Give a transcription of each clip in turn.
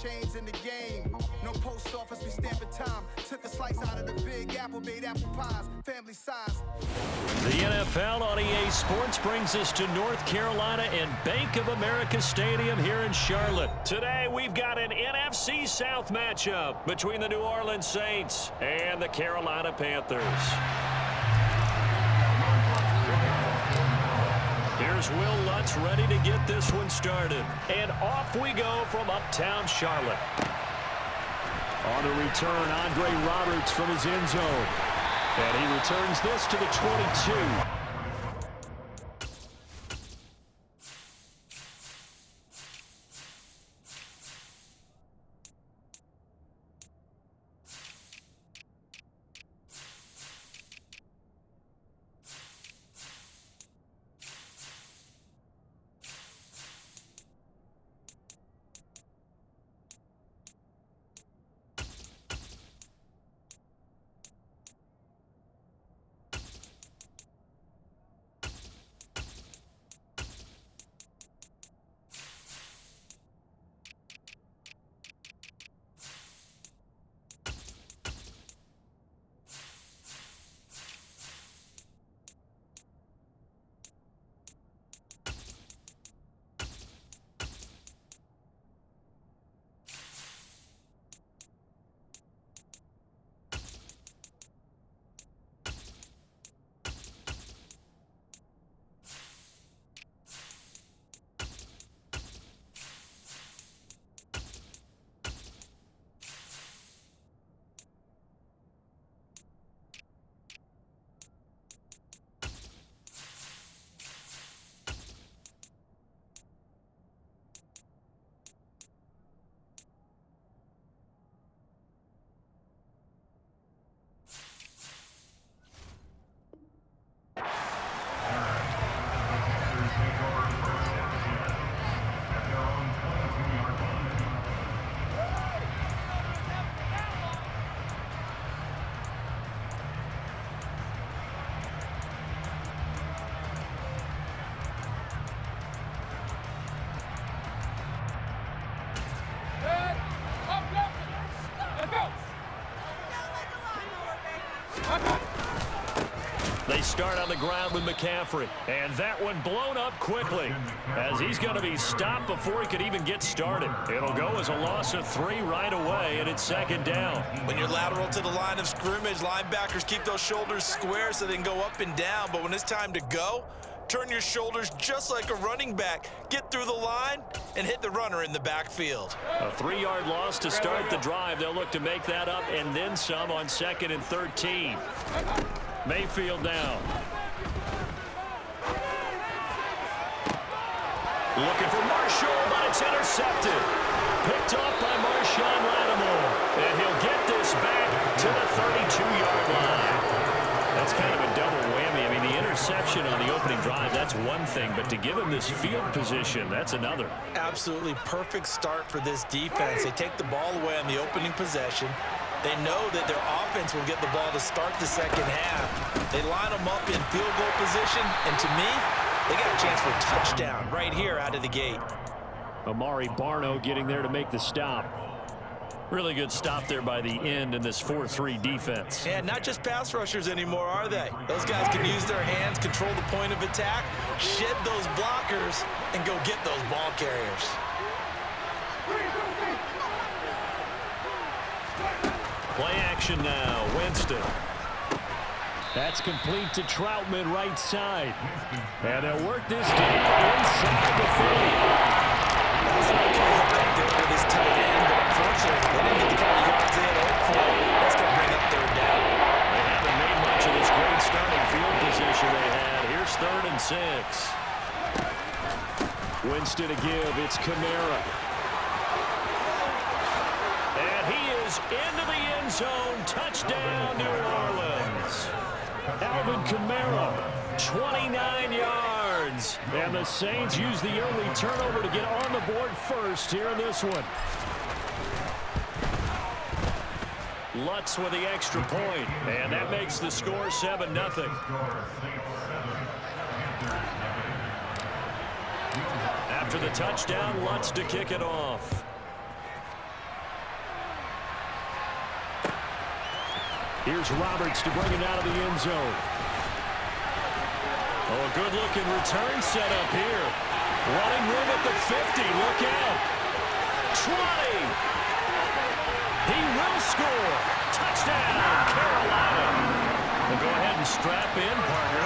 change in the game. No post office, we stamping time. Took a slice out of the big apple, made apple pies, family size. The NFL on EA Sports brings us to North Carolina and Bank of America Stadium here in Charlotte. Today, we've got an NFC South matchup between the New Orleans Saints and the Carolina Panthers. Here's Will Lutz ready to get this one started. And off we go from uptown Charlotte. On the return, Andre Roberts from his end zone. And he returns this to the 22. They start on the ground with McCaffrey, and that one blown up quickly as he's going to be stopped before he could even get started. It'll go as a loss of 3 right away, and it's second down. When you're lateral to the line of scrimmage, linebackers keep those shoulders square so they can go up and down, but when it's time to go, turn your shoulders just like a running back. Get through the line and hit the runner in the backfield. A 3-yard loss to start the drive. They'll look to make that up and then some on 2nd and 13. Mayfield down. Looking for Marshall, but it's intercepted. Picked off by Marshawn Lattimore. And he'll get this back to the 32-yard line. That's kind of a double whammy. I mean, the interception on the opening drive, that's one thing. But to give him this field position, that's another. Absolutely perfect start for this defense. They take the ball away on the opening possession. They know that their offense will get the ball to start the second half. They line them up in field goal position, and to me, they got a chance for a touchdown right here out of the gate. Amari Barno getting there to make the stop. Really good stop there by the end in this 4-3 defense. And not just pass rushers anymore, are they? Those guys can use their hands, control the point of attack, shed those blockers, and go get those ball carriers. Play action now, Winston. That's complete to Troutman right side. And they'll work this down inside the 30. That's an okay hook up there with his tight end, but unfortunately, they didn't get the kind of yards they had hoped for. That's going to bring up 3rd down. They haven't made much of this great starting field position they had. Here's 3rd and 6. Winston to give. It's Kamara. And he is into the end zone. Touchdown, New Orleans. Alvin Kamara, 29 yards. And the Saints use the early turnover to get on the board first here in this one. Lutz with the extra point, and that makes the score 7-0. After the touchdown, Lutz to kick it off. Here's Roberts to bring it out of the end zone. Oh, a good-looking return set up here. Running room at the 50. Look out. 20. He will score. Touchdown, Carolina. Well, go ahead and strap in, partner.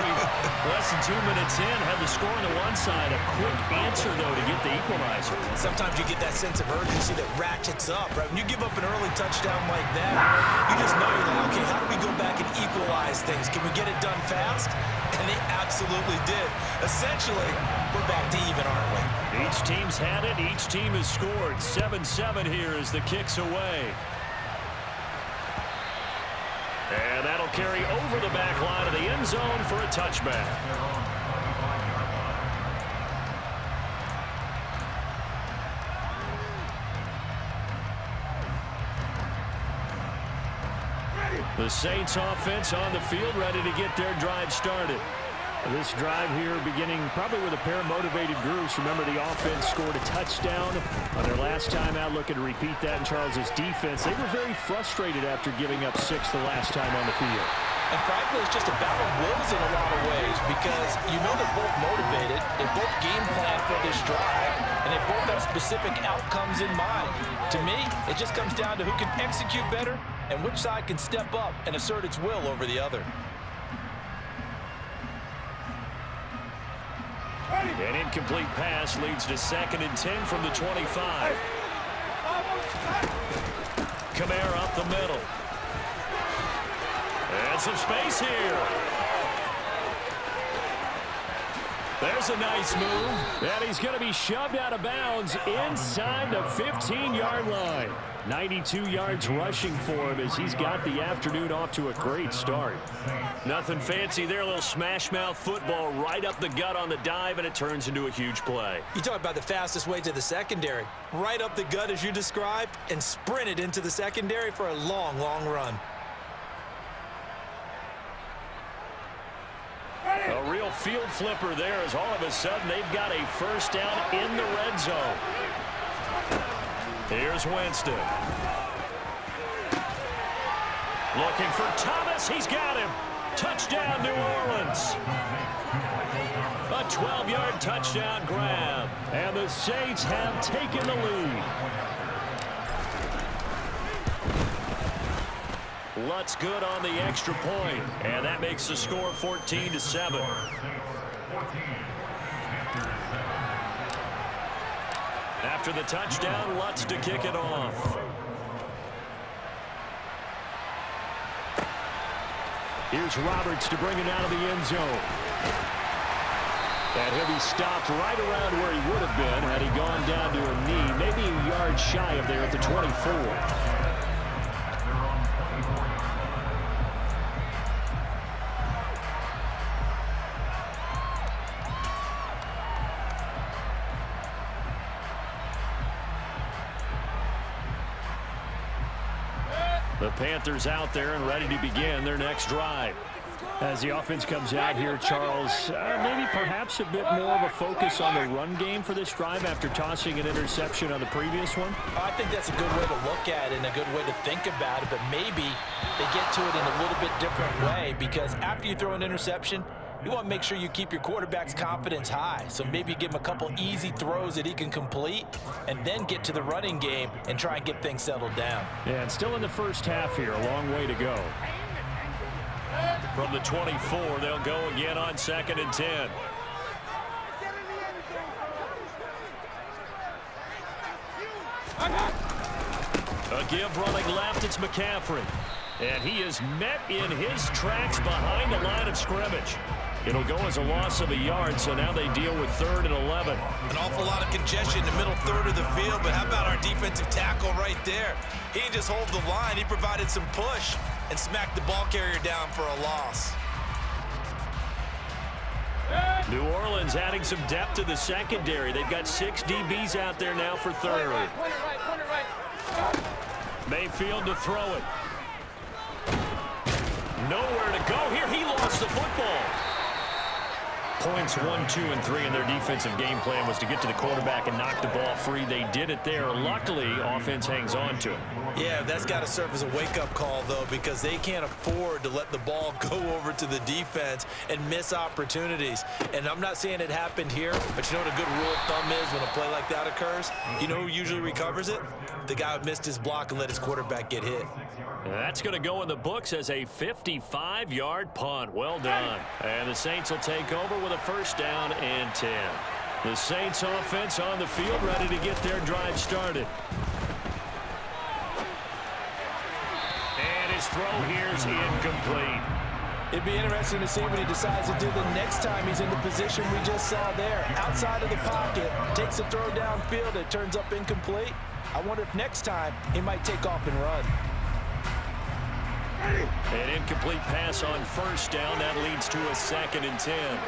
Less than 2 minutes in, had the score on the one side. A quick answer, though, to get the equalizer. Sometimes you get that sense of urgency that ratchets up, right? When you give up an early touchdown like that, you just know you're like, okay, how do we go back and equalize things? Can we get it done fast? And they absolutely did. Essentially, we're back to even, aren't we? Each team's had it. Each team has scored. 7-7 here as the kick's away. And that'll carry over the back line of the end zone for a touchback. The Saints offense on the field, ready to get their drive started. This drive here beginning probably with a pair of motivated groups. Remember, the offense scored a touchdown on their last time out. Looking to repeat that in Charles's defense. They were very frustrated after giving up 6 the last time on the field. And frankly, it's just a battle of wills in a lot of ways because you know they're both motivated. They both game plan for this drive, and they both have specific outcomes in mind. To me, it just comes down to who can execute better and which side can step up and assert its will over the other. An incomplete pass leads to 2nd and 10 from the 25. Kamara up the middle. And some space here. There's a nice move. And he's going to be shoved out of bounds inside the 15-yard line. 92 yards rushing for him as he's got the afternoon off to a great start. Nothing fancy there. A little smash mouth football right up the gut on the dive, and it turns into a huge play. You talk about the fastest way to the secondary. Right up the gut as you described and sprinted into the secondary for a long, long run. A real field flipper there as all of a sudden they've got a first down in the red zone. Here's Winston. Looking for Thomas. He's got him. Touchdown, New Orleans. A 12-yard touchdown grab. And the Saints have taken the lead. Lutz good on the extra point. And that makes the score 14-7. After the touchdown, Lutz to kick it off. Here's Roberts to bring it out of the end zone. And he'll be stopped right around where he would have been had he gone down to a knee, maybe a yard shy of there at the 24. The Panthers out there and ready to begin their next drive. As the offense comes out here, Charles, maybe perhaps a bit more of a focus on the run game for this drive after tossing an interception on the previous one? I think that's a good way to look at it and a good way to think about it, but maybe they get to it in a little bit different way because after you throw an interception, you want to make sure you keep your quarterback's confidence high. So maybe you give him a couple easy throws that he can complete and then get to the running game and try and get things settled down. Yeah, and still in the first half here, a long way to go. From the 24, they'll go again on 2nd and 10. A give running left, it's McCaffrey. And he is met in his tracks behind the line of scrimmage. It'll go as a loss of a yard, so now they deal with 3rd and 11. An awful lot of congestion in the middle third of the field, but how about our defensive tackle right there? He didn't just hold the line, he provided some push and smacked the ball carrier down for a loss. New Orleans adding some depth to the secondary. They've got 6 DBs out there now for 3rd. Mayfield to throw it. Nowhere to go here. He lost the football. Points 1, 2, and 3 in their defensive game plan was to get to the quarterback and knock the ball free. They did it there. Luckily, offense hangs on to it. Yeah, that's got to serve as a wake-up call, though, because they can't afford to let the ball go over to the defense and miss opportunities. And I'm not saying it happened here, but you know what a good rule of thumb is when a play like that occurs? You know who usually recovers it? The guy who missed his block and let his quarterback get hit. That's going to go in the books as a 55-yard punt. Well done. And the Saints will take over with a first down and 10. The Saints offense on the field, ready to get their drive started. And his throw here is incomplete. It'd be interesting to see what he decides to do the next time he's in the position we just saw there. Outside of the pocket, takes a throw downfield, it turns up incomplete. I wonder if next time he might take off and run. An incomplete pass on first down. That leads to a 2nd and 10.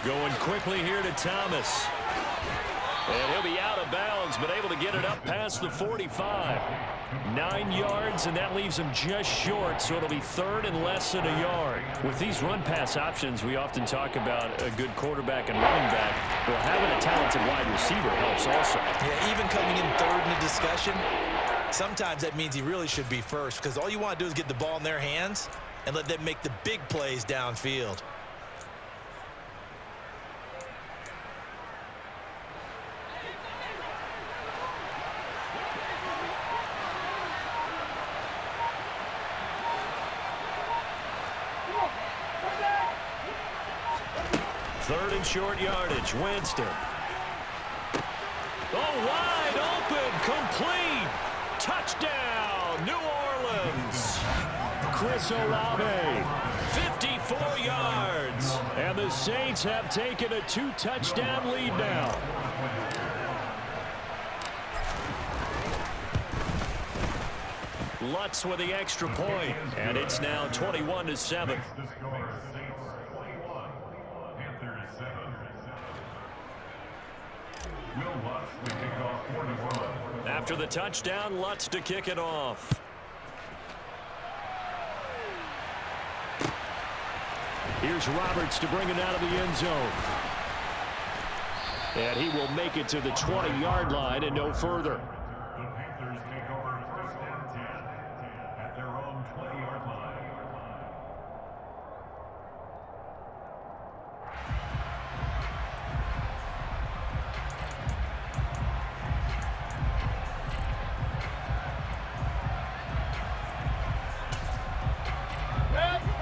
Going quickly here to Thomas. And he'll be out of bounds, but able to get it up past the 45. 9 yards, and that leaves him just short, so it'll be 3rd and less than a yard. With these run-pass options, we often talk about a good quarterback and running back. Well, having a talented wide receiver helps also. Yeah, even coming in 3rd in the discussion, sometimes that means he really should be first, because all you want to do is get the ball in their hands and let them make the big plays downfield. Third and short yardage. Winston. Oh, wide open. Complete. Touchdown, New Orleans. Chris Olave, 54 yards. And the Saints have taken a 2-touchdown lead now. Lutz with the extra point, and it's now 21-7. After the touchdown, Lutz to kick it off. Here's Roberts to bring it out of the end zone. And he will make it to the 20-yard line and no further. The Panthers take over first down 10 at their own 20-yard line.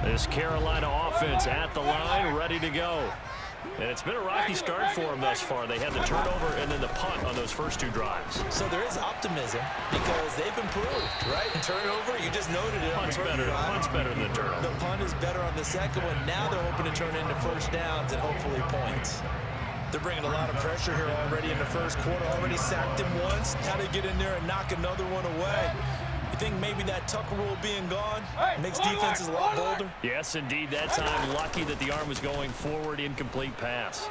This Carolina offense at the line, ready to go. And it's been a rocky start for them thus far. They had the turnover and then the punt on those first 2 drives. So there is optimism because they've improved, right? Turnover, you just noted it. Punt's better than the turnover. The punt is better on the second one. Now they're hoping to turn into first downs and hopefully points. They're bringing a lot of pressure here already in the first quarter. Already sacked him once. How to get in there and knock another one away. You think maybe that Tucker rule being gone makes defenses a lot bolder? Yes, indeed. That time, lucky that the arm was going forward. Incomplete pass.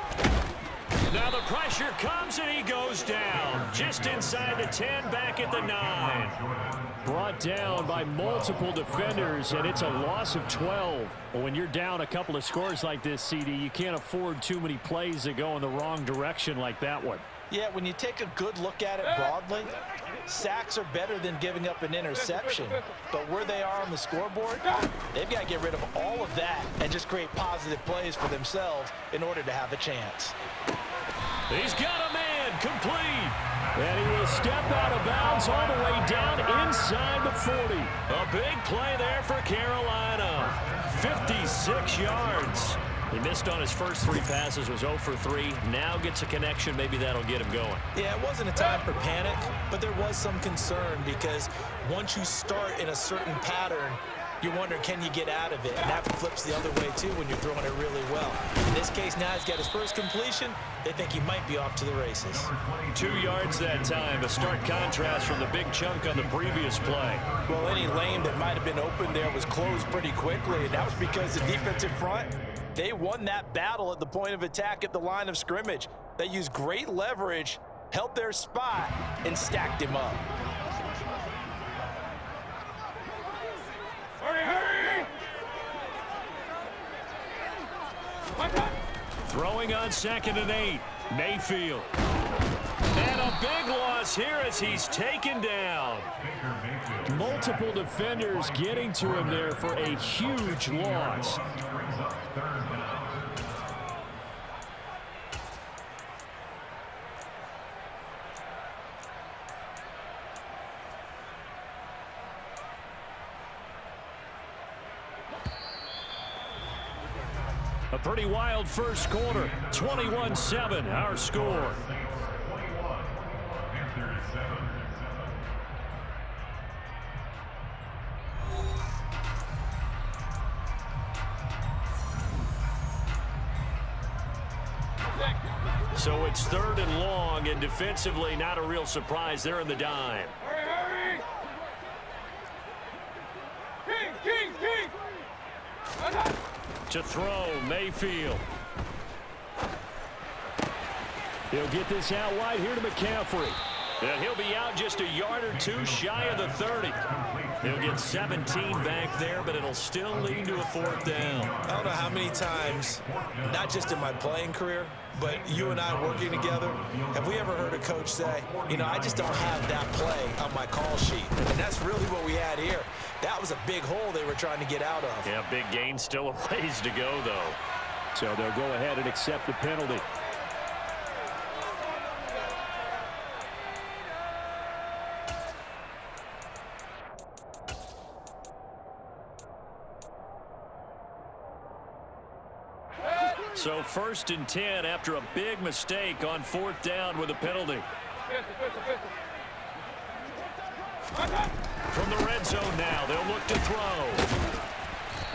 Now the pressure comes, and he goes down. Just inside the 10, back at the 9. Brought down by multiple defenders, and it's a loss of 12. Well, when you're down a couple of scores like this, CD, you can't afford too many plays that go in the wrong direction like that one. Yeah, when you take a good look at it broadly, sacks are better than giving up an interception. But where they are on the scoreboard, they've got to get rid of all of that and just create positive plays for themselves in order to have a chance. He's got a man, complete. And he will step out of bounds all the way down inside the 40. A big play there for Carolina. 56 yards. He missed on his first 3 passes, was 0 for 3. Now gets a connection. Maybe that'll get him going. Yeah, it wasn't a time for panic, but there was some concern because once you start in a certain pattern, you're wondering, can you get out of it? And that flips the other way, too, when you're throwing it really well. In this case, now he's got his first completion. They think he might be off to the races. 2 yards that time. A stark contrast from the big chunk on the previous play. Well, any lane that might have been open there was closed pretty quickly, and that was because the defensive front, they won that battle at the point of attack at the line of scrimmage. They used great leverage, held their spot, and stacked him up. Throwing on 2nd and 8. Mayfield. And a big loss here as he's taken down. Multiple defenders getting to him there for a huge loss. A pretty wild first quarter. 21-7, our score. So it's 3rd and long, and defensively not a real surprise. They're in the dime. To throw, Mayfield. He'll get this out wide here to McCaffrey. And he'll be out just a yard or two shy of the 30. He'll get 17 back there, but it'll still lead to a 4th down. I don't know how many times, not just in my playing career, but you and I working together, have we ever heard a coach say, you know, I just don't have that play on my call sheet. And that's really what we had here. That was a big hole they were trying to get out of. Yeah, big gain, still a ways to go, though. So they'll go ahead and accept the penalty. So 1st and 10 after a big mistake on 4th down with a penalty. From the red zone now, they'll look to throw.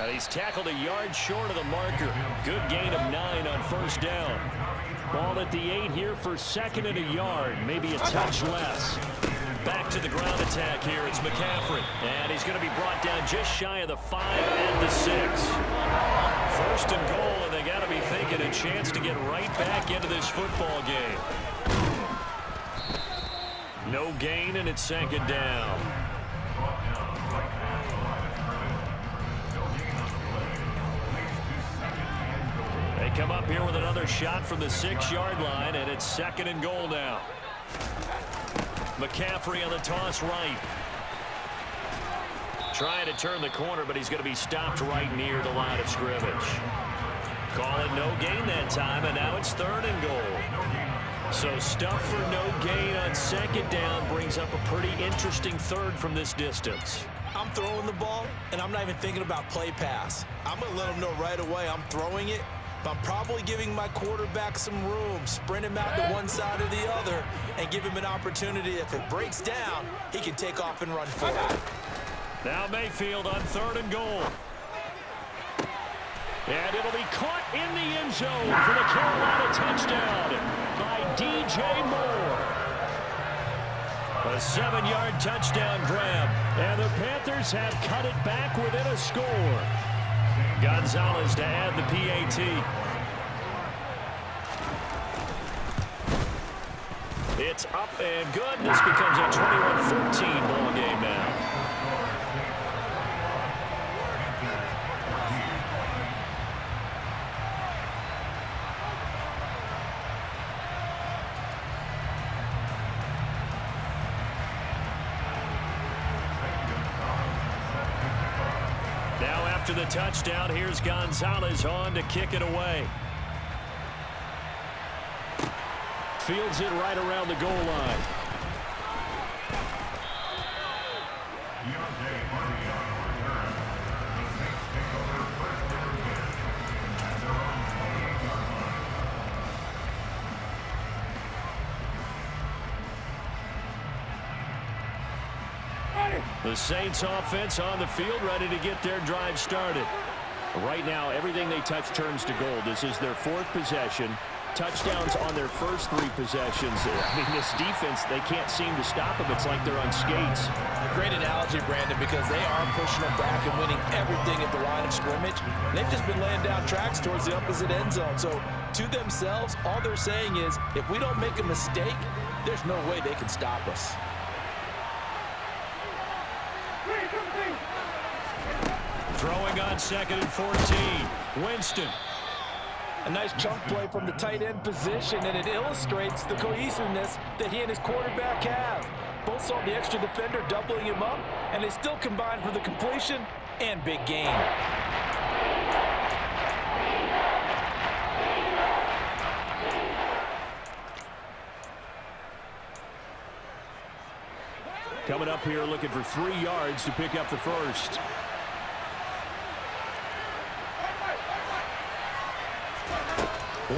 And he's tackled a yard short of the marker. Good gain of 9 on 1st down. Ball at the 8 here for 2nd and a yard, maybe a touch less. Back to the ground attack here. It's McCaffrey. And he's going to be brought down just shy of the 5 and the 6. 1st and goal, and they got to be thinking a chance to get right back into this football game. No gain, and it's 2nd down. They come up here with another shot from the 6-yard line, and it's 2nd and goal now. McCaffrey on the toss right. Trying to turn the corner, but he's going to be stopped right near the line of scrimmage. Call it no gain that time, and now it's 3rd and goal. So stuff for no gain on 2nd down brings up a pretty interesting 3rd from this distance. I'm throwing the ball, and I'm not even thinking about play pass. I'm going to let them know right away I'm throwing it, but I'm probably giving my quarterback some room, sprint him out to one side or the other, and give him an opportunity. If it breaks down, he can take off and run for it. Now Mayfield on 3rd and goal. And it'll be caught in the end zone for the Carolina touchdown by DJ Moore. A 7-yard touchdown grab, and the Panthers have cut it back within a score. Gonzalez to add the PAT. It's up and good. This becomes a 21-14 ball game now. After the touchdown, here's Gonzalez on to kick it away. Fields it right around the goal line. The Saints offense on the field, ready to get their drive started. Right now, everything they touch turns to gold. This is their 4th possession. Touchdowns on their first 3 possessions. I mean, this defense, they can't seem to stop them. It's like they're on skates. Great analogy, Brandon, because they are pushing them back and winning everything at the line of scrimmage. They've just been laying down tracks towards the opposite end zone. So, to themselves, all they're saying is, if we don't make a mistake, there's no way they can stop us. Throwing on 2nd and 14. Winston. A nice chunk play from the tight end position, and it illustrates the cohesiveness that he and his quarterback have. Both saw the extra defender doubling him up, and they still combined for the completion and big gain. Coming up here looking for 3 yards to pick up the first.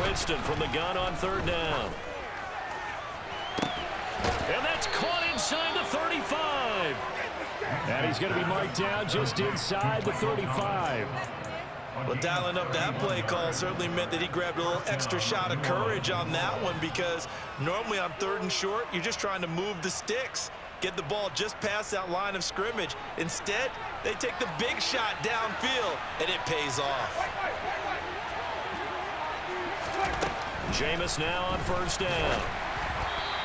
Winston from the gun on 3rd down. And that's caught inside the 35. And he's going to be marked down just inside the 35. Well, dialing up that play call certainly meant that he grabbed a little extra shot of courage on that one, because normally on 3rd and short, you're just trying to move the sticks, get the ball just past that line of scrimmage. Instead, they take the big shot downfield, and it pays off. Jameis now on 1st down.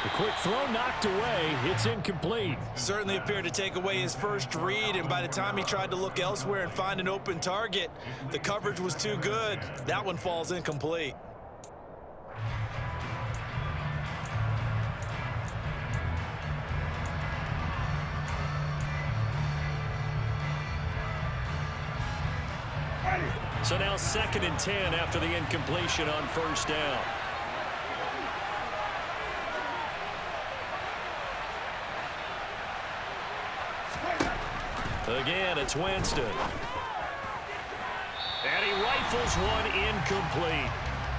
The quick throw knocked away. It's incomplete. Certainly appeared to take away his first read, and by the time he tried to look elsewhere and find an open target, the coverage was too good. That one falls incomplete. So now 2nd and 10 after the incompletion on 1st down. Again, it's Winston. And he rifles one incomplete.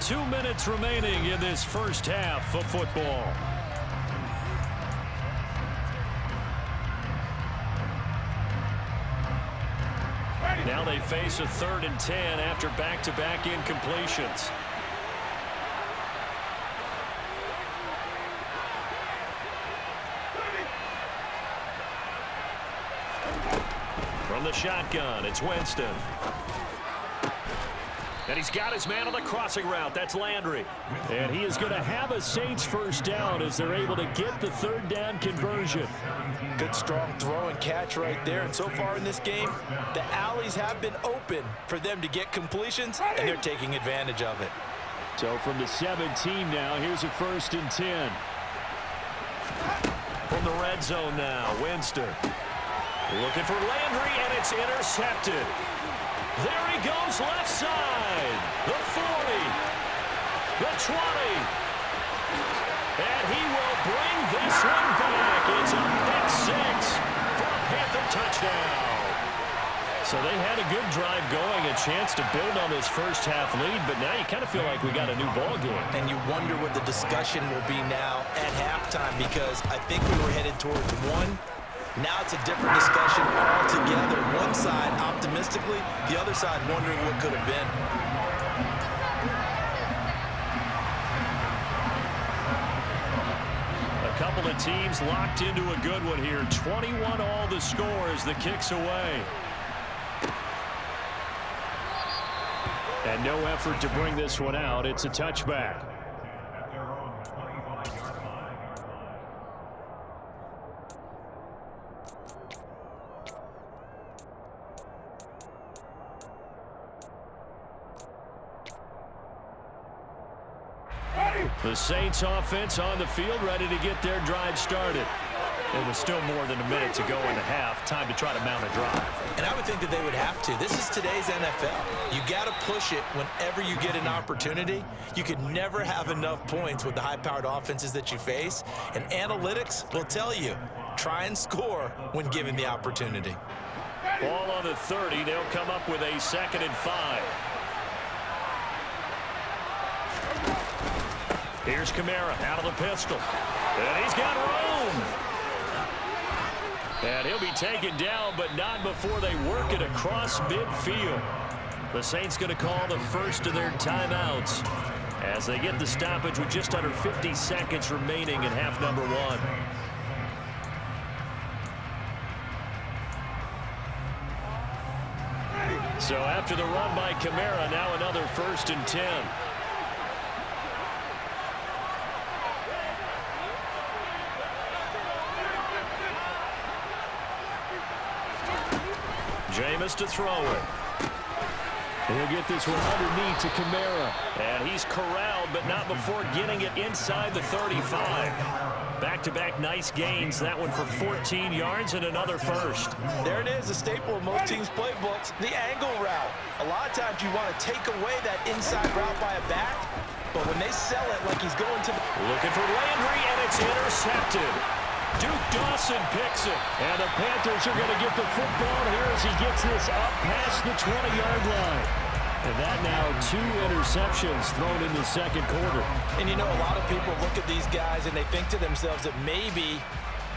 2 minutes remaining in this first half of football. Now they face a 3rd and 10 after back-to-back incompletions. From the shotgun, it's Winston. And he's got his man on the crossing route. That's Landry. And he is going to have a Saints first down as they're able to get the 3rd down conversion. Good strong throw and catch right there. And so far in this game, the alleys have been open for them to get completions, and they're taking advantage of it. So from the 17 now, here's a 1st and 10. From the red zone now, Winston. Looking for Landry, and it's intercepted. There he goes left side. The 40. The 20. And he will bring this one back. It's a pick 6 for a Panther touchdown. So they had a good drive going, a chance to build on this first half lead, but now you kind of feel like we got a new ball game. And you wonder what the discussion will be now at halftime, because I think we were headed towards one. Now it's a different discussion altogether. One side optimistically, the other side wondering what could have been. A couple of teams locked into a good one here. 21 all the score as the kick's away. And no effort to bring this one out. It's a touchback. The Saints offense on the field, ready to get their drive started. It was still more than a minute to go in the half. Time to try to mount a drive. And I would think that they would have to. This is today's NFL. You got to push it whenever you get an opportunity. You could never have enough points with the high-powered offenses that you face. And analytics will tell you, try and score when given the opportunity. Ball on the 30. They'll come up with a 2nd and 5. Here's Kamara out of the pistol. And he's got room. And he'll be taken down, but not before they work it across midfield. The Saints going to call the first of their timeouts as they get the stoppage with just under 50 seconds remaining in half number 1. So after the run by Kamara, now another 1st and 10. Jameis to throw it. He'll get this one underneath to Kamara. And he's corralled, but not before getting it inside the 35. Back-to-back nice gains. That one for 14 yards and another first. There it is, a staple of most teams' playbooks, the angle route. A lot of times you want to take away that inside route by a back, but when they sell it like he's going to the... Looking for Landry, and it's intercepted. Duke Dawson picks it. And the Panthers are going to get the football here as he gets this up past the 20-yard line. And that now 2 interceptions thrown in the second quarter. And you know, a lot of people look at these guys and they think to themselves that maybe,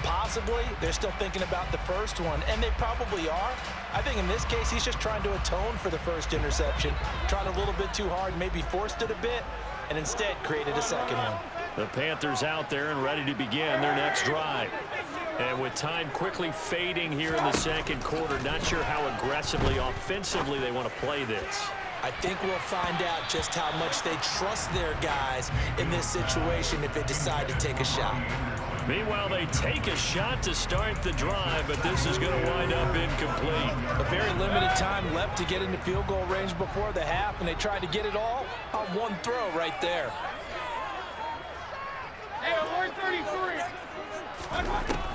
possibly, they're still thinking about the first one, and they probably are. I think in this case, he's just trying to atone for the first interception, tried a little bit too hard, maybe forced it a bit, and instead created a second one. The Panthers out there and ready to begin their next drive. And with time quickly fading here in the second quarter, not sure how aggressively, offensively they want to play this. I think we'll find out just how much they trust their guys in this situation if they decide to take a shot. Meanwhile, they take a shot to start the drive, but this is going to wind up incomplete. A very limited time left to get into field goal range before the half, and they tried to get it all on one throw right there.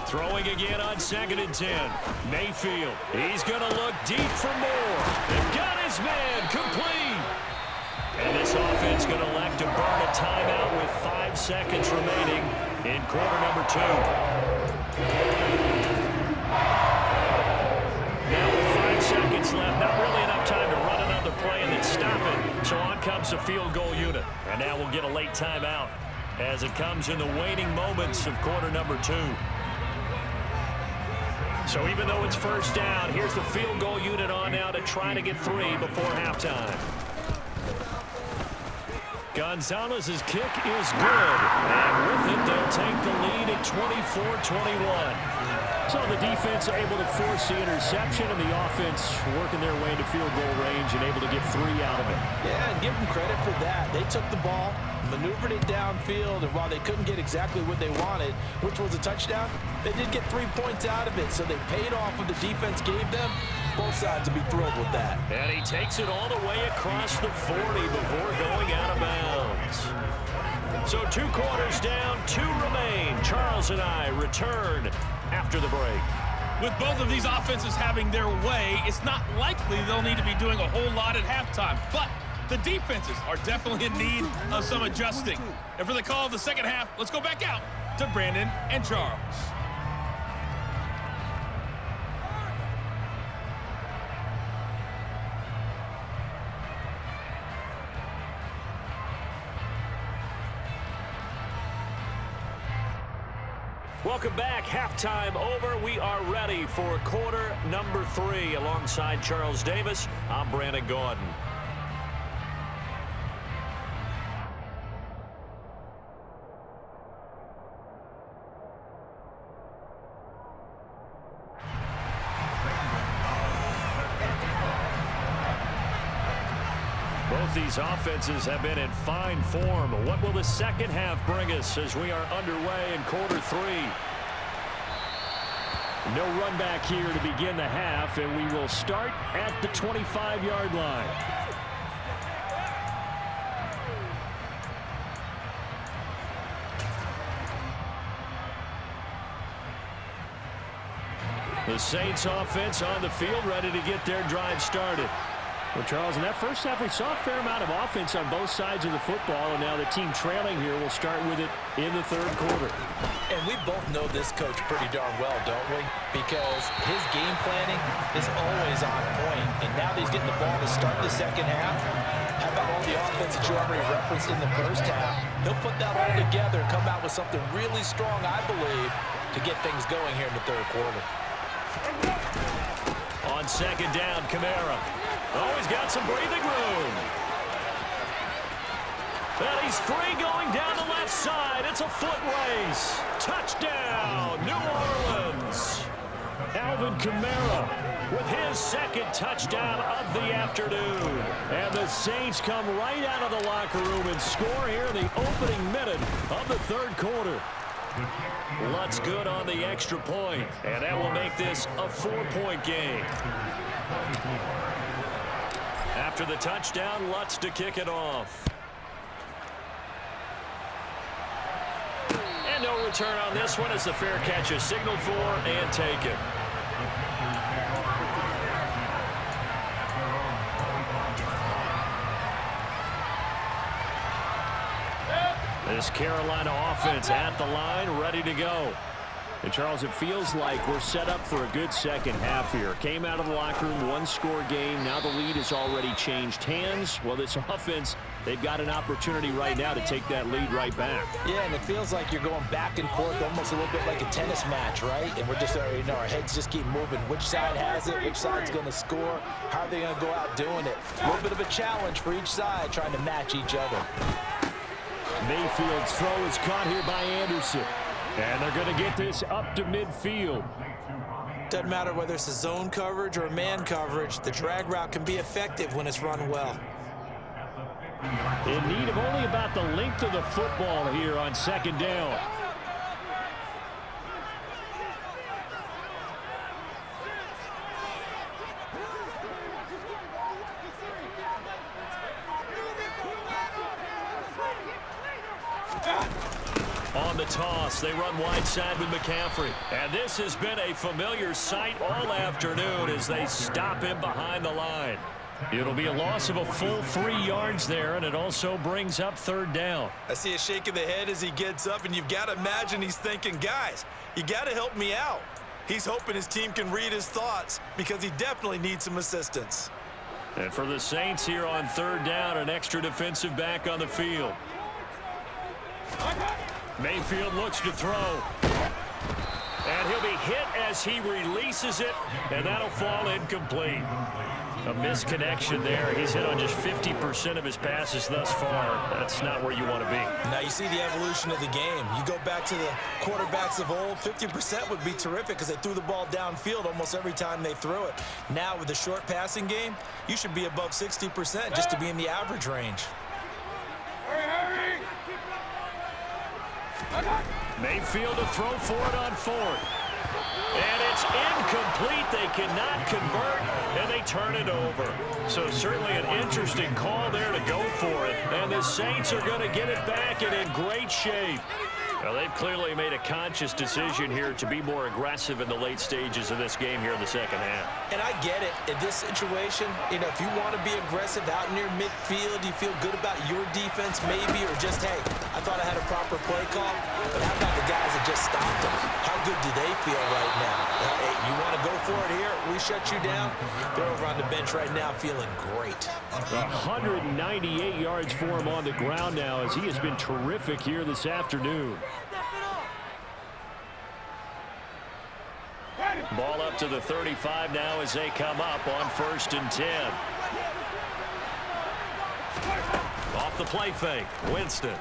Throwing again on 2nd and 10. Mayfield, he's going to look deep for more. They've got his man complete. And this offense going to elect to burn a timeout with 5 seconds remaining in quarter number 2. Now with 5 seconds left, not really enough time to run another play and then stop it. So on comes the field goal unit. And now we'll get a late timeout as it comes in the waning moments of quarter number 2. So even though it's first down, here's the field goal unit on now to try to get 3 before halftime. Gonzalez's kick is good. And with it, they'll take the lead at 24-21. So the defense able to force the interception, and the offense working their way into field goal range and able to get 3 out of it. Yeah, and give them credit for that. They took the ball, maneuvered it downfield, and while they couldn't get exactly what they wanted, which was a touchdown, they did get 3 points out of it, so they paid off what the defense gave them. Both sides will be thrilled with that. And he takes it all the way across the 40 before going out of bounds. So 2 quarters down, 2 remain. Charles and I return after the break. With both of these offenses having their way, it's not likely they'll need to be doing a whole lot at halftime. But the defenses are definitely in need of some adjusting. And for the call of the second half, let's go back out to Brandon and Charles. Welcome back. Halftime over. We are ready for quarter number 3. Alongside Charles Davis, I'm Brandon Gordon. Both these offenses have been in fine form. What will the second half bring us as we are underway in quarter 3? No run back here to begin the half, and we will start at the 25-yard line. The Saints offense on the field, ready to get their drive started. Well, Charles, in that first half, we saw a fair amount of offense on both sides of the football, and now the team trailing here will start with it in the third quarter. And we both know this coach pretty darn well, don't we? Because his game planning is always on point, and now that he's getting the ball to start the second half, how about all the offense that you already referenced in the first half? He'll put that all together and come out with something really strong, I believe, to get things going here in the third quarter. On second down, Kamara. Oh, he's got some breathing room. And he's free going down the left side. It's a foot race. Touchdown, New Orleans. Alvin Kamara with his second touchdown of the afternoon. And the Saints come right out of the locker room and score here in the opening minute of the third quarter. Lutz good on the extra point, and that will make this a 4-point game. After the touchdown, Lutz to kick it off. And no return on this one as the fair catch is signaled for and taken. This Carolina offense at the line, ready to go. And, Charles, it feels like we're set up for a good second half here. Came out of the locker room, one-score game. Now the lead has already changed hands. Well, this offense, they've got an opportunity right now to take that lead right back. Yeah, and it feels like you're going back and forth, almost a little bit like a tennis match, right? And we're just, our heads just keep moving. Which side has it? Which side's going to score? How are they going to go out doing it? A little bit of a challenge for each side, trying to match each other. Mayfield's throw is caught here by Anderson. And they're going to get this up to midfield. Doesn't matter whether it's a zone coverage or man coverage, the drag route can be effective when it's run well. In need of only about the length of the football here on second down. On the toss, they run wide side with McCaffrey. And this has been a familiar sight all afternoon as they stop him behind the line. It'll be a loss of a full 3 yards there, and it also brings up third down. I see a shake of the head as he gets up, and you've got to imagine he's thinking, guys, you got to help me out. He's hoping his team can read his thoughts because he definitely needs some assistance. And for the Saints here on third down, an extra defensive back on the field. Mayfield looks to throw. And he'll be hit as he releases it, and that'll fall incomplete. A misconnection there. He's hit on just 50% of his passes thus far. That's not where you want to be. Now you see the evolution of the game. You go back to the quarterbacks of old, 50% would be terrific because they threw the ball downfield almost every time they threw it. Now with the short passing game, you should be above 60% just to be in the average range. Mayfield to throw for it on fourth. And it's incomplete. They cannot convert, and they turn it over. So certainly an interesting call there to go for it. And the Saints are going to get it back and in great shape. Well, they've clearly made a conscious decision here to be more aggressive in the late stages of this game here in the second half. And I get it. In this situation, if you want to be aggressive out near midfield, you feel good about your defense maybe, or just, hey, I thought I had a proper play call. But how about the guys that just stopped them? How good do they feel right now? Hey, you want to go for it here? We shut you down? They're over on the bench right now feeling great. 198 yards for him on the ground now as he has been terrific here this afternoon. Ball up to the 35 now as they come up on 1st and 10. Off the play fake, Winston.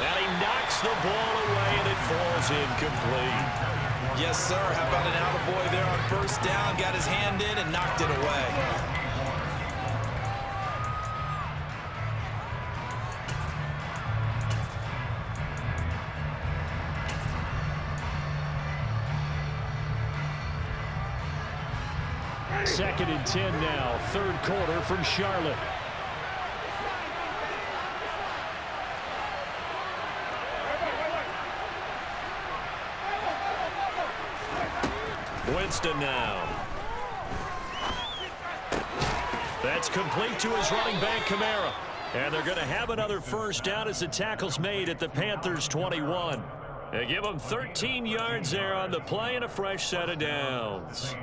And he knocks the ball away, and it falls incomplete. Yes, sir. How about an attaboy there on 1st down? Got his hand in and knocked it away. Second and 10 now, third quarter from Charlotte. Winston now. That's complete to his running back, Kamara. And they're going to have another 1st down as the tackle's made at the Panthers' 21. They give them 13 yards there on the play and a fresh set of downs.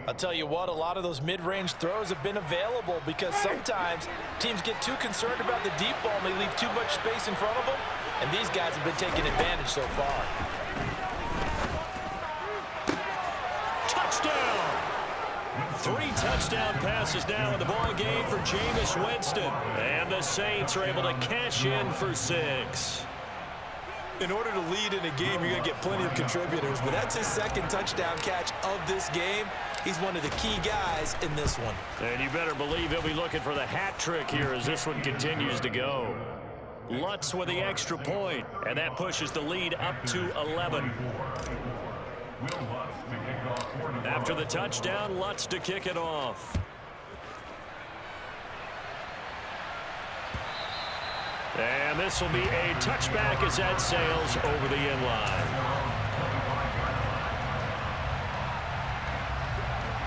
I'll tell you what, a lot of those mid-range throws have been available because sometimes teams get too concerned about the deep ball and they leave too much space in front of them, and these guys have been taking advantage so far. Touchdown! 3 touchdown passes now in the ball game for Jameis Winston. And the Saints are able to cash in for 6. In order to lead in a game, you're going to get plenty of contributors, but that's his 2nd touchdown catch of this game. He's one of the key guys in this one. And you better believe he'll be looking for the hat trick here as this one continues to go. Lutz with the extra point, and that pushes the lead up to 11. Will Lutz to kick off for the After the touchdown, Lutz to kick it off. And this will be a touchback as that sails over the end line.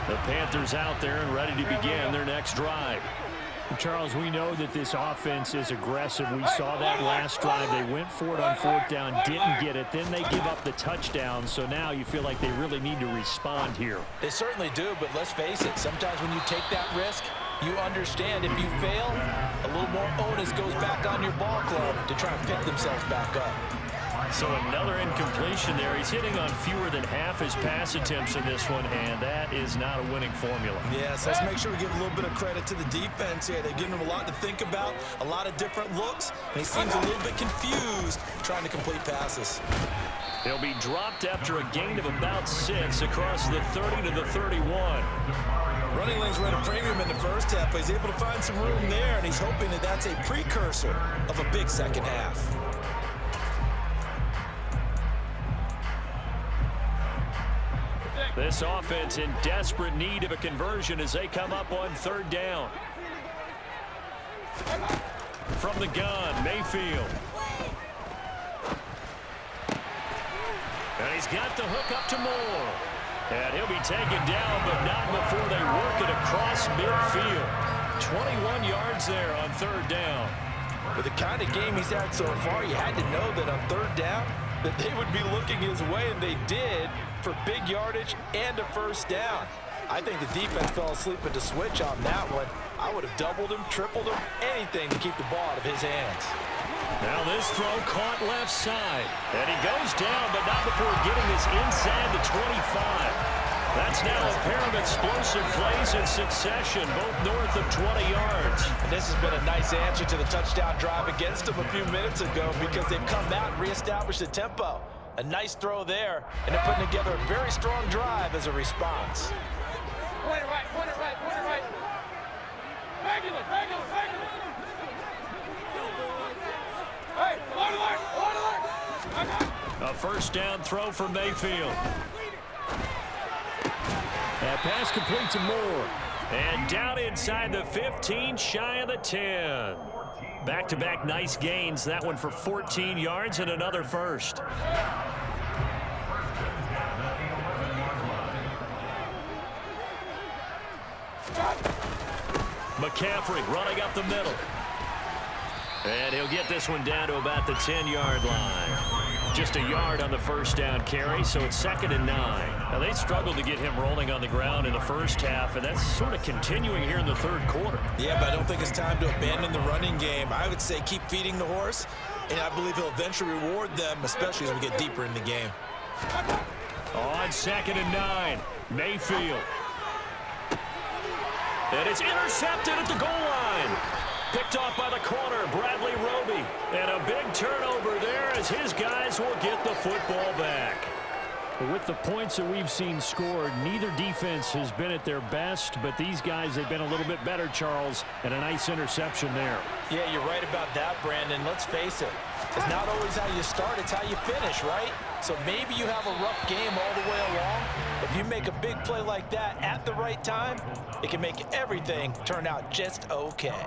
The Panthers out there and ready to begin their next drive. Charles, we know that this offense is aggressive. We saw that last drive. They went for it on fourth down, didn't get it. Then they give up the touchdown. So now you feel like they really need to respond here. They certainly do, but let's face it. Sometimes when you take that risk, you understand if you fail, a little more onus goes back on your ball club to try and pick themselves back up. So another incompletion there. He's hitting on fewer than half his pass attempts in this one, and that is not a winning formula. Yes, let's make sure we give a little bit of credit to the defense here. They've given him a lot to think about, a lot of different looks, and he seems a little bit confused trying to complete passes. He'll be dropped after a gain of about 6 across the 30 to the 31. Running lanes were at a premium in the first half, but he's able to find some room there, and he's hoping that that's a precursor of a big second half. This offense in desperate need of a conversion as they come up on third down. From the gun, Mayfield. And he's got the hook up to Moore. And he'll be taken down, but not before they work it across midfield. 21 yards there on third down. With the kind of game he's had so far, you had to know that on third down that they would be looking his way, and they did, for big yardage and a first down. I think the defense fell asleep at the switch on that one. I would have doubled him, tripled him, anything to keep the ball out of his hands. Now this throw caught left side. And he goes down, but not before getting this inside the 25. That's now a pair of explosive plays in succession, both north of 20 yards. And this has been a nice answer to the touchdown drive against them a few minutes ago because they've come out and reestablished the tempo. A nice throw there, and they're putting together a very strong drive as a response. Point it right, point it right, point it right. Regular, regular, regular. Hey, alert. A first down throw for Mayfield. That pass complete to Moore. And down inside the 15, shy of the 10. Back-to-back nice gains. That one for 14 yards and another first. McCaffrey running up the middle. And he'll get this one down to about the 10-yard line. Just a yard on the first down carry, so it's 2nd and 9. Now, they struggled to get him rolling on the ground in the first half, and that's sort of continuing here in the third quarter. Yeah, but I don't think it's time to abandon the running game. I would say keep feeding the horse, and I believe he'll eventually reward them, especially as we get deeper in the game. On 2nd and 9, Mayfield. And it's intercepted at the goal line. Picked off by the corner, Bradley Roby. And a big turnover there as his guys will get the football back. With the points that we've seen scored, neither defense has been at their best, but these guys, they've been a little bit better, Charles, and a nice interception there. Yeah, you're right about that, Brandon. Let's face it. It's not always how you start, it's how you finish, right? So maybe you have a rough game all the way along. If you make a big play like that at the right time, it can make everything turn out just okay.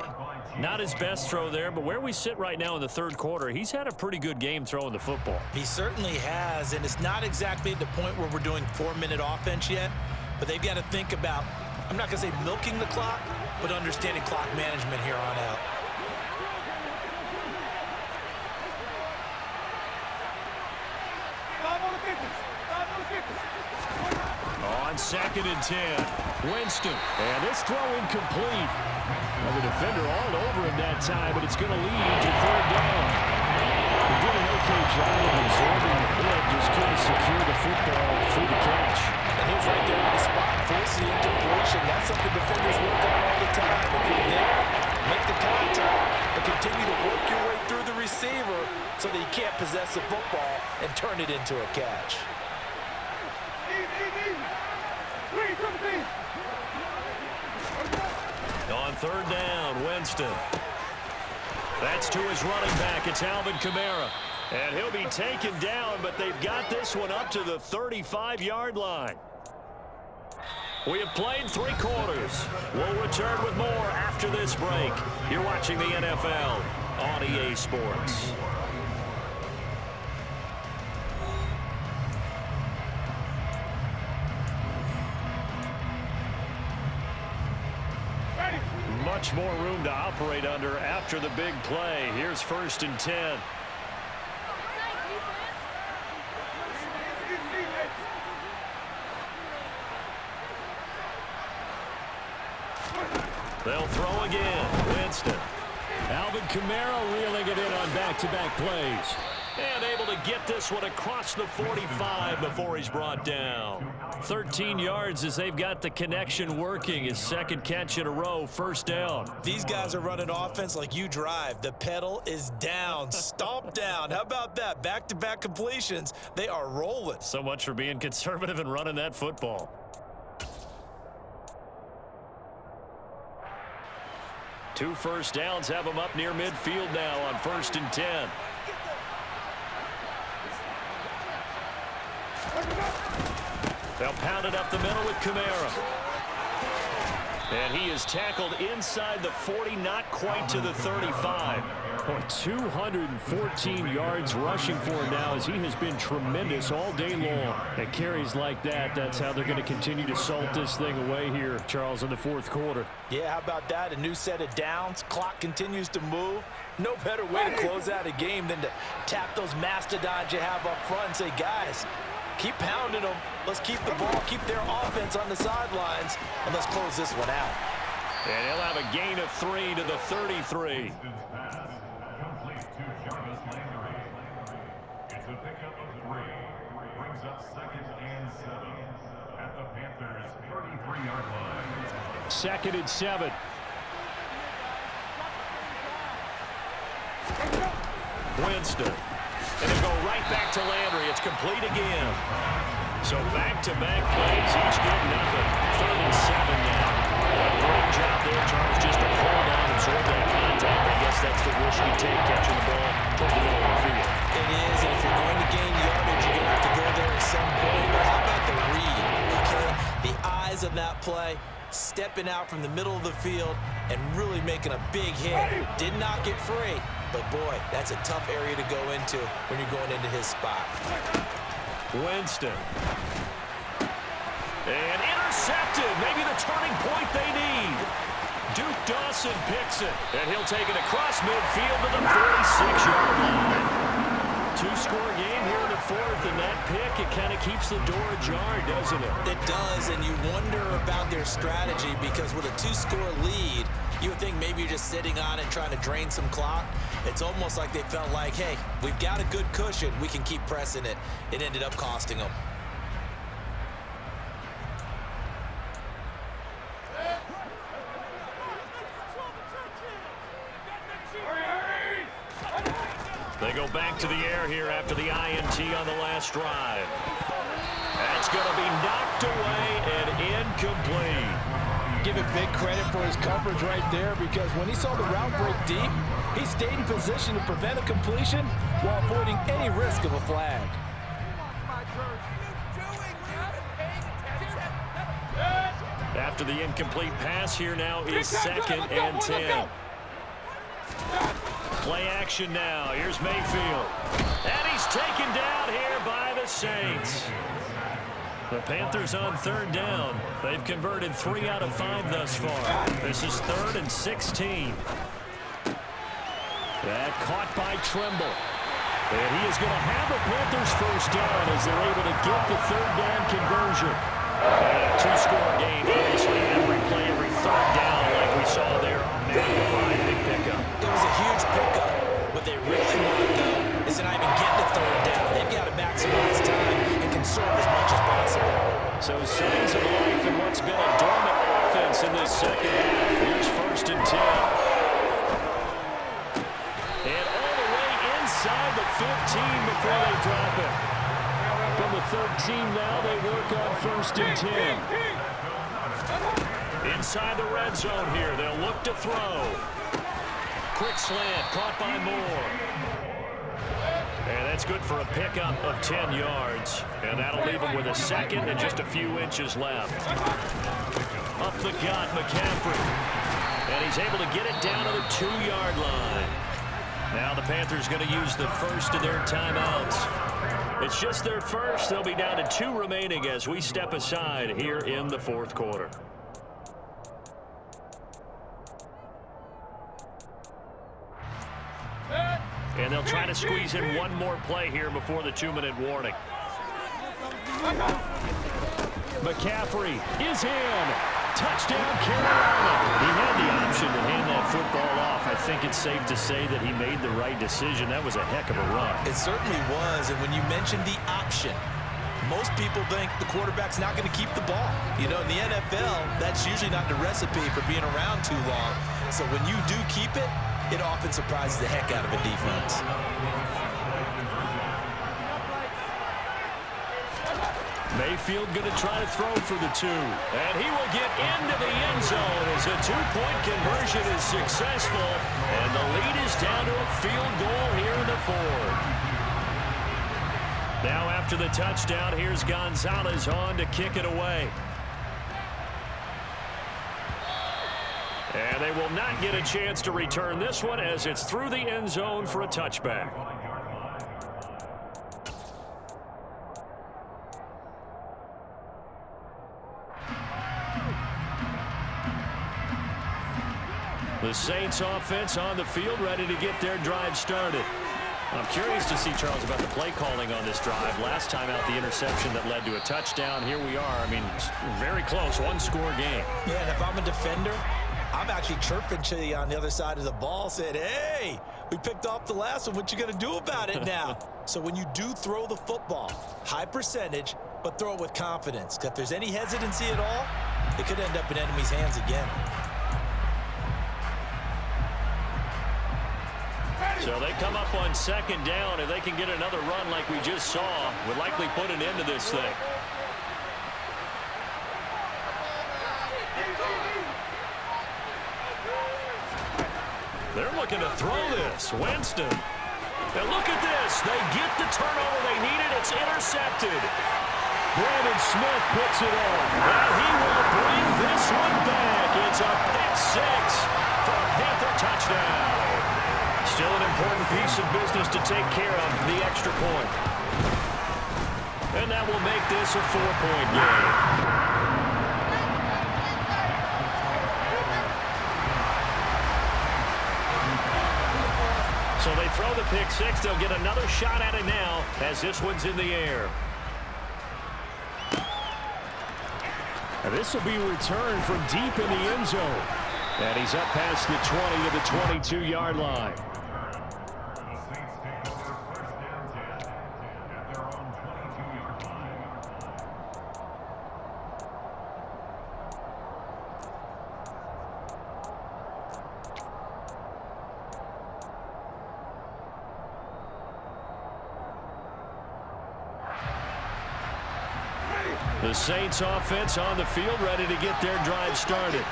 Not his best throw there, but where we sit right now in the third quarter, he's had a pretty good game throwing the football. He certainly has, and it's not exactly at the point where we're doing 4-minute offense yet, but they've got to think about, I'm not going to say milking the clock, but understanding clock management here on out. On 2nd and 10, Winston. And this throw incomplete. Well, the defender all over him that time, but it's going to lead to third down. He did an okay job of absorbing the hit, just couldn't secure the football through the catch. And he was right there on the spot, forcing the incompletion. That's something defenders work on all the time. If you're there, make the contact, but continue to work your way through the receiver so that you can't possess the football and turn it into a catch. On third down, Winston. That's to his running back. It's Alvin Kamara. And he'll be taken down, but they've got this one up to the 35-yard line. We have played 3 quarters. We'll return with more after this break. You're watching the NFL on EA Sports. Much more room to operate under after the big play. Here's 1st and 10. They'll throw again. Winston. Alvin Kamara reeling it in on back-to-back plays. And able to get this one across the 45 before he's brought down. 13 yards as they've got the connection working. His 2nd catch in a row, 1st down. These guys are running offense like you drive. The pedal is down, stomp down. How about that? Back-to-back completions. They are rolling. So much for being conservative and running that football. 2 first downs have them up near midfield now on 1st and 10. They'll pound it up the middle with Kamara. And he is tackled inside the 40, not quite to the 35. Boy, 214 yards rushing for him now as he has been tremendous all day long. And carries like that, that's how they're going to continue to salt this thing away here, Charles, in the 4th quarter. Yeah, how about that? A new set of downs. Clock continues to move. No better way to close out a game than to tap those mastodons you have up front and say, guys, keep pounding them. Let's keep the ball, keep their offense on the sidelines, and let's close this one out. And he'll have a gain of 3 to the 33. Complete to Jarvis Landry. It's a pickup of 3. Brings up 2nd and 7 at the Panthers' 33-yard line. 2nd and 7. Winston. And it'll go right back to Landry. It's complete again. So back-to-back plays, each get nothing. 3rd and 7 now. A great job there, Charles, just to hold on, absorb that contact. I guess that's the risk you take catching the ball toward the middle of the field. It is, and if you're going to gain yardage, you're going to have to go there at some point. But how about the read? Okay, the eyes of that play, stepping out from the middle of the field and really making a big hit. Did not get free, but boy, that's a tough area to go into when you're going into his spot. Winston. And intercepted. Maybe the turning point they need. Duke Dawson picks it. And he'll take it across midfield to the 46-yard line. 2-score game here in the 4th, and that pick, it kind of keeps the door ajar, doesn't it? It does, and you wonder about their strategy because with a 2-score lead, you would think maybe you're just sitting on it trying to drain some clock. It's almost like they felt like, hey, we've got a good cushion. We can keep pressing it. It ended up costing them. They go back to the air here after the INT on the last drive. That's going to be knocked away and incomplete. Give it big credit for his coverage right there because when he saw the route break deep, he stayed in position to prevent a completion while avoiding any risk of a flag. After the incomplete pass, here now is 2nd and 10. Play action now. Here's Mayfield. And he's taken down here by the Saints. The Panthers on 3rd down. They've converted 3 out of 5 thus far. This is 3rd and 16. That caught by Trimble. And he is going to have a Panthers 1st down as they're able to get the 3rd down conversion. And a 2-score game, obviously, every play, every 3rd down like we saw there. Magnified big pickup. It was a huge pickup. What they really want, though, is to not even get the 3rd down. They've got to maximize time and conserve as much as possible. So signs of life in what's been a dormant offense in this 2nd half. Here's 1st and 10. And all the way inside the 15 before they drop it. From the 13 now, they work on 1st and 10. Inside the red zone here, they'll look to throw. Quick slant, caught by Moore. And That's good for a pickup of 10 yards. And that'll leave him with a second and just a few inches left. Up the gut, McCaffrey. And he's able to get it down to the 2-yard line. Now the Panthers going to use the first of their timeouts. It's just their first. They'll be down to 2 remaining as we step aside here in the fourth quarter. And they'll try to squeeze in one more play here before the 2-minute warning. McCaffrey is in. Touchdown, Carolina. He had the option to hand that football off. I think it's safe to say that he made the right decision. That was a heck of a run. It certainly was. And when you mentioned the option, most people think the quarterback's not going to keep the ball. You know, in the NFL, that's usually not the recipe for being around too long. So when you do keep it, it often surprises the heck out of a defense. Mayfield going to try to throw for the 2. And he will get into the end zone as a 2-point conversion is successful. And the lead is down to a field goal here in the 4th. Now after the touchdown, here's Gonzalez on to kick it away. And they will not get a chance to return this one as it's through the end zone for a touchback. The Saints offense on the field, ready to get their drive started. I'm curious to see, Charles, about the play calling on this drive. Last time out, the interception that led to a touchdown. Here we are. I mean, very close, 1-score game. Yeah, and if I'm a defender, I'm actually chirping to you on the other side of the ball, saying, hey, we picked off the last one. What you going to do about it now? So when you do throw the football, high percentage, but throw it with confidence. If there's any hesitancy at all, it could end up in enemy's hands again. So they come up on 2nd down. If they can get another run like we just saw, would likely put an end to this thing. They're looking to throw this. Winston. And look at this. They get the turnover they needed. It's intercepted. Brandon Smith puts it on. And he will bring this one back. It's a pick-6 for a Panther touchdown. Still an important piece of business to take care of, the extra point. And that will make this a 4-point game. So they throw the pick-6. They'll get another shot at it now as this one's in the air. And this will be returned from deep in the end zone. And he's up past the 20 to the 22-yard line. The Saints take over 1st and 10 at their own 22-yard line. The Saints offense on the field, ready to get their drive started.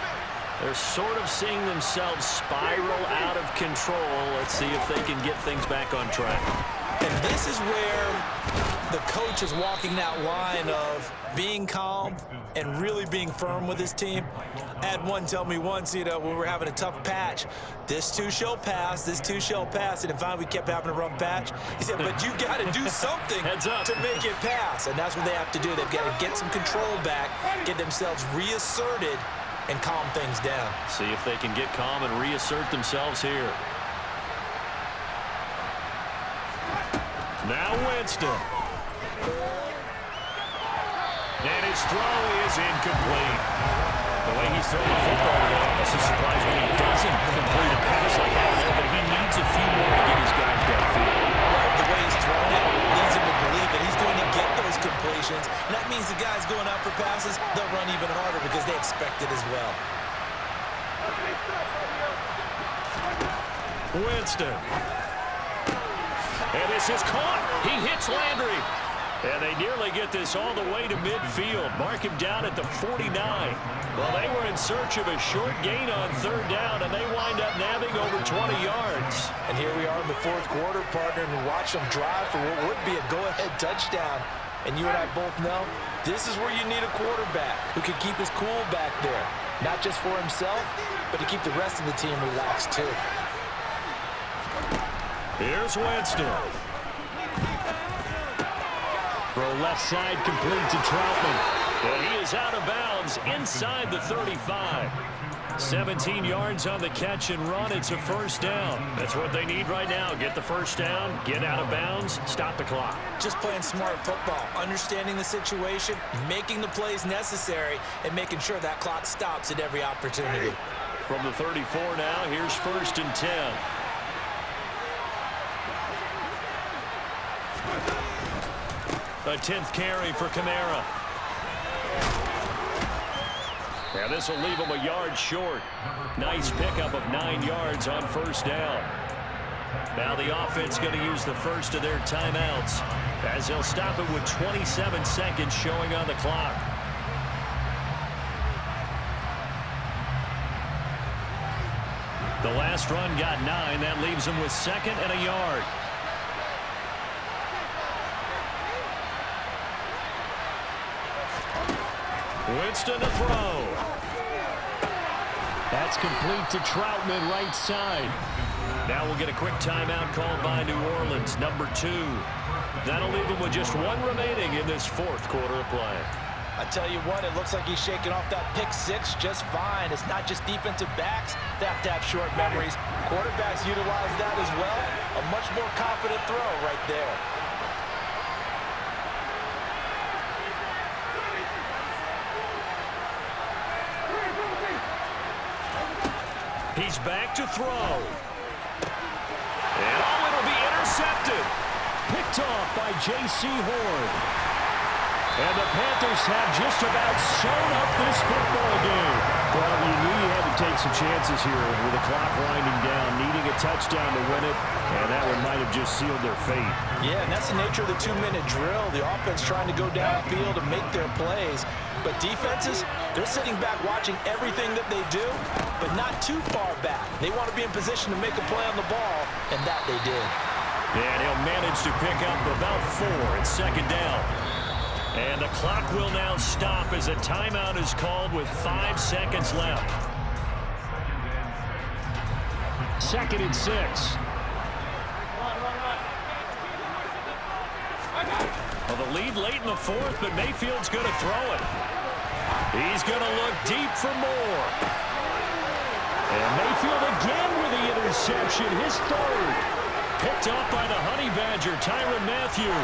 They're sort of seeing themselves spiral out of control. Let's see if they can get things back on track. And this is where the coach is walking that line of being calm and really being firm with his team. I had one tell me once, you know, when we were having a tough patch, this too shall pass, this too shall pass. And finally we kept having a rough patch. He said, but you got to do something to make it pass. And that's what they have to do. They've got to get some control back, get themselves reasserted, and calm things down. See if they can get calm and reassert themselves here. Now Winston. And his throw is incomplete. The way he's throwing the football, I'm almost surprised when he doesn't complete a pass like that, but he needs a few more to get his guys downfield. The way he's throwing it leads him to believe that he's going to get those completions. And that means the guys going out for passes, they'll run even harder because they expect it as well. Winston. And this is caught. He hits Landry. And they nearly get this all the way to midfield. Mark him down at the 49. Well, they were in search of a short gain on third down, and they wind up nabbing over 20 yards. And here we are in the fourth quarter, partner, and watch them drive for what would be a go-ahead touchdown. And you and I both know this is where you need a quarterback who can keep his cool back there. Not just for himself, but to keep the rest of the team relaxed, too. Here's Winston. Throw left side complete to Troutman. And he is out of bounds inside the 35. 17 yards on the catch and run. It's a first down. That's what they need right now. Get the first down, get out of bounds, stop the clock. Just playing smart football, understanding the situation, making the plays necessary, and making sure that clock stops at every opportunity. From the 34 now, here's first and 10. A 10th carry for Kamara. Yeah, this will leave him a yard short. Nice pickup of 9 yards on first down. Now the offense going to use the first of their timeouts as they'll stop it with 27 seconds showing on the clock. The last run got 9. That leaves him with second and a yard. Winston to throw. That's complete to Troutman, right side. Now we'll get a quick timeout called by New Orleans, number 2. That'll leave him with just 1 remaining in this fourth quarter of play. I tell you what, it looks like he's shaking off that pick 6 just fine. It's not just defensive backs that have to have short memories. Quarterbacks utilize that as well. A much more confident throw right there. He's back to throw. And it'll be intercepted. Picked off by J.C. Horn. And the Panthers have just about sewn up this football game. Well, you knew you had to take some chances here with the clock winding down, needing a touchdown to win it, and that one might have just sealed their fate. Yeah, and that's the nature of the 2-minute drill. The offense trying to go downfield and make their plays. But defenses, they're sitting back watching everything that they do, but not too far back. They want to be in position to make a play on the ball, and that they did. And he'll manage to pick up about 4 at second down. And the clock will now stop as a timeout is called with 5 seconds left. 2nd and 6. Well, the lead late in the 4th, but Mayfield's going to throw it. He's going to look deep for more. And Mayfield again with the interception, his 3rd. Picked up by the Honey Badger, Tyrann Mathieu.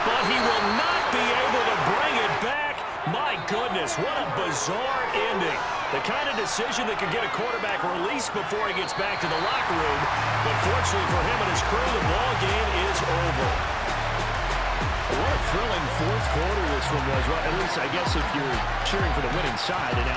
But he will not be able to bring it back. My goodness, what a bizarre ending. The kind of decision that could get a quarterback released before he gets back to the locker room. But fortunately for him and his crew, the ball game is over. What a thrilling fourth quarter this one was. Well, at least I guess if you're cheering for the winning side, and